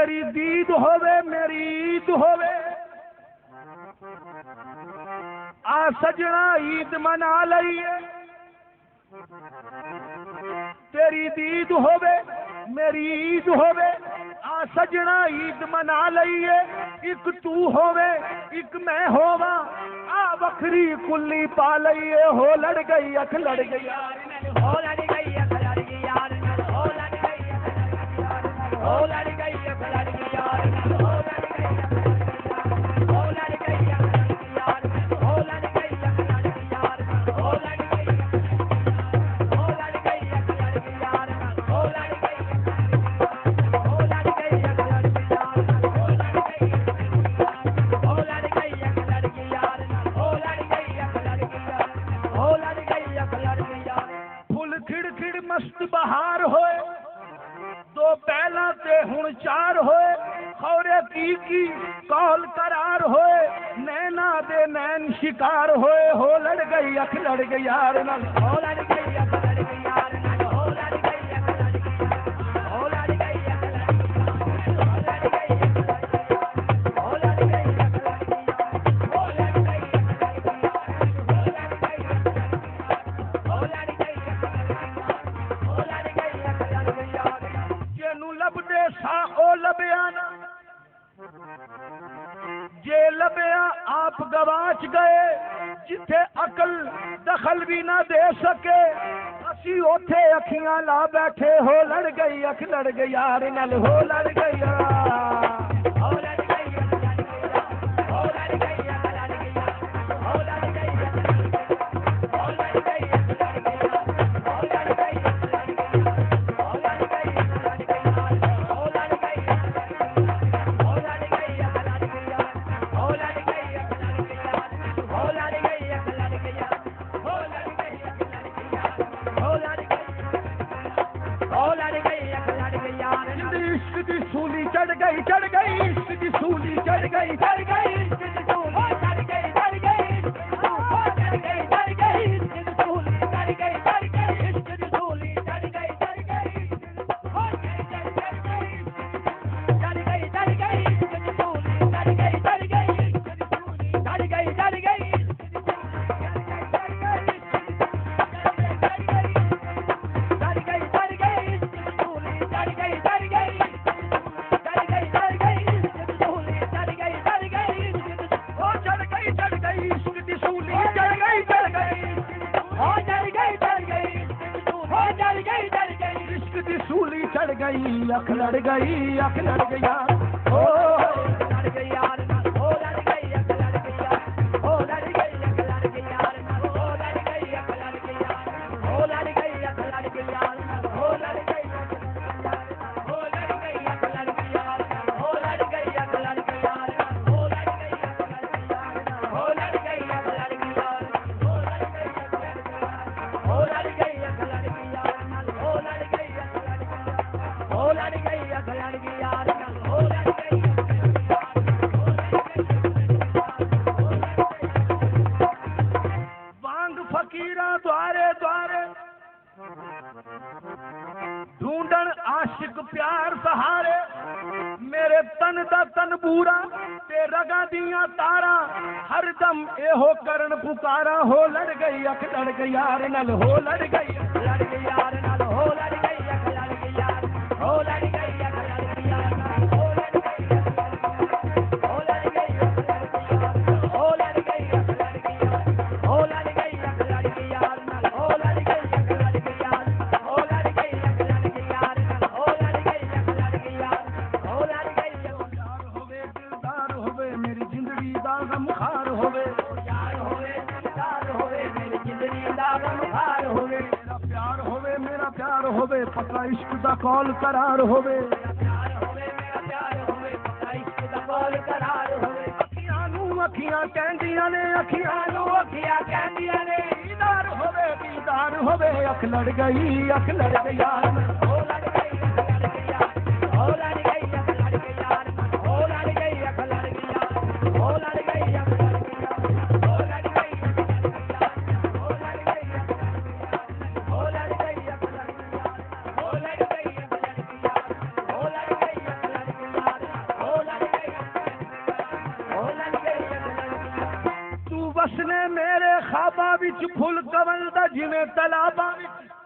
तेरी दीद होवे मेरी ईद होवे, आ सजना ईद मना लईए। तेरी दीद होवे मेरी ईद होवे, आ सजना ईद मना लईए। एक तू होवे एक मैं होवा, आ बखरी कुल्ली पा लईए। हो लड़ गई अख लड़ गई यार, हो लड़ गई अख लड़ गई यार, हो लड़ गई अख लड़ गई यार, हो लड़ गई अख लड़ गई यार, हो लड़ गई अख लड़ गई यार, हो लड़ गई अख लड़ गई यार, हो लड़ गई अख लड़ गई यार, हो लड़ गई मस्त बहार होए, दो पहला ते हुण चार होए। खौरे की कौल करार होए, नैना दे नैन शिकार होए। हो लड़ गई अख लड़ गई यार नाल, हो लड़ गई अख लड़ गई यार नाल, हो लड़ गई अख लड़ गई यार, हो लड़ गई अख लड़ गई यार, हो लड़ गई अख लड़ गई यार, हो लड़ गई अख लड़ गई यार, हो लड़ गई अख लड़ गई यार, हो लड़ गई अख लड़ गई यार। जेनू लभदे सा ओ लभया ना, जे लभया आप गवाच गए। जिथे अकल दखल भी ना दे सके, असी ओथे अखियां ला बैठे। हो लड़ गई अख लड़ गई यार नाल, हो लड़ गई यार, हो लड़ गई अख लड़ गई यार, हो लड़ गई अख लड़ गई यार, हो लड़ गई अख लड़ गई यार, हो लड़ गई अख लड़ गई यार, हो लड़ गई अख लड़ गई यार, हो लड़ गई अख लड़ गई यार, हो लड़ गई अख लड़ गई यार, हो लड़ गई अख लड़ गई यार, हो लड़ गई अख लड़ गई यार, हो लड़ गई अख लड़ गई यार, हो लड़ गई अख लड़ गई यार, हो लड़ गई अख लड़ गई यार। इश्क दी सूली चढ़ गई चढ़ गई, इश्क दी सूली चढ़ गई चढ़ गई, इश्क दी सूली चढ़ गई चढ़ गई, चढ़ गई चढ़ गई, इश्क दी सूली चढ़ गई चढ़ गई, इश्क दी सूली चढ़ गई चढ़ गई, चढ़ गई चढ़ गई, इश्क दी सूली चढ़ गई चढ़ गई, इश्क दी सूली चढ़ गई चढ़ गई, चढ़ गई अख लड़ गई अख लड़ गई यार, ओ लड़ गई यार, ओ लड़ गई अख लड़ गई यार, ओ लड़ गई अख लड़ गई यार, ओ लड़ गई अख लड़ गई यार, ओ लड़ गई अख लड़ गई यार, ओ लड़ गई अख लड़ गई यार, ओ लड़ गई अख लड़ गई यार, ओ लड़ गई अख लड़ गई यार, ओ लड़ गई अख लड़ गई यार, ओ लड़ गई अख लड़ गई यार, ओ लड़ गई अख लड़ गई यार, ओ लड़ गई अख लड़ गई यार, ओ लड़ गई हो लड़ गई अख लड़ गई यार, हो लड़ गई वांग फकीरा द्वारे द्वारे ढूंढन आशिक प्यार सहारे। मेरे तन दा तन बूरा ते रगा दियां तारा, हर दम एहो करन पुकारा। हो लड़ गई अख लड़ गई यार नाल, हो लड़ गई अख लड़ गई यार नाल, हो लड़ गई अख लड़ गई यार, हो लड़ गई अख लड़ गई यार, हो लड़ गई अख लड़ गई यार, हो लड़ गई अख लड़ गई यार, हो लड़ गई अख लड़ गई यार, हो लड़ गई अख लड़ गई यार, हो लड़ गई अख लड़ गई यार, हो लड़ गई अख लड़ गई यार, हो लड़ गई अख लड़ गई यार, हो लड़ गई यार होवे दिलदार होवे मेरी जिंदगी दा गमखार होवे, यार होवे दिलदार होवे मेरी जिंदगी दा गमखार होवे। मेरा प्यार होवे पक्का इश्क दा कौल करार होवे, प्यार होवे मेरा प्यार होवे पक्का इश्क दा कौल करार होवे। अखियां नू अखियां कहंदियां ने, अखियां नू अखियां कहंदियां ने, दीदार होवे अख लड़ गई अख लड़ गई यार, हो लड़ गई अख लड़ गई यार, हो लड़ गई अख लड़ गई यार, हो लड़ गई अख लड़ गई यार, हो लड़ गई अख लड़ गई यार, हो लड़ गई अख लड़ गई यार, हो लड़ गई अख लड़ गई यार, हो लड़ गई अख लड़ गई यार, हो लड़ गई अख लड़ गई यार, हो लड़ गई अख लड़ गई यार, वसने मेरे खाबा विच फुल कवल दा जिवें तलाबा विच